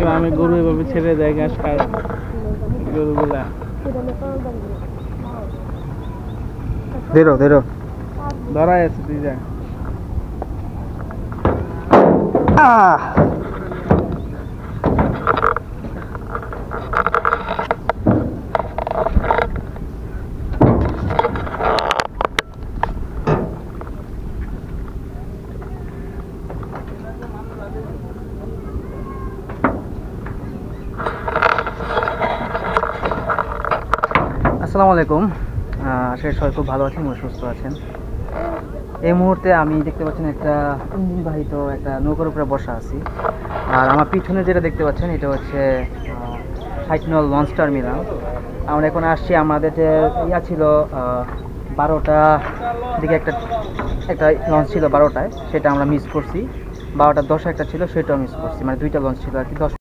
গ্রামে গরু এভাবে ছেড়ে দেয় ঘাস খায় গরুগুলা। ধরাই আছে তুই যা। আসসালামু আলাইকুম। আশা করি সবাই খুব ভালো আছেন এবং সুস্থ আছেন। এই মুহূর্তে আমি দেখতে পাচ্ছেন একটা ইঞ্জিন বাহিত একটা নৌকার উপরে বসা আছি। আর আমার পিছনে যেটা দেখতে পাচ্ছেন এটা হচ্ছে ৬০ নং লঞ্চ টার্মিনাল। আমরা এখন আসছি, আমাদের যে ইয়া ছিল ১২টা দিকে একটা একটা লঞ্চ ছিল ১২টায়, সেটা আমরা মিস করছি। ১২টা ১০ একটা ছিল, সেটাও মিস করছি, মানে দুইটা লঞ্চ ছিল আর কি। ১০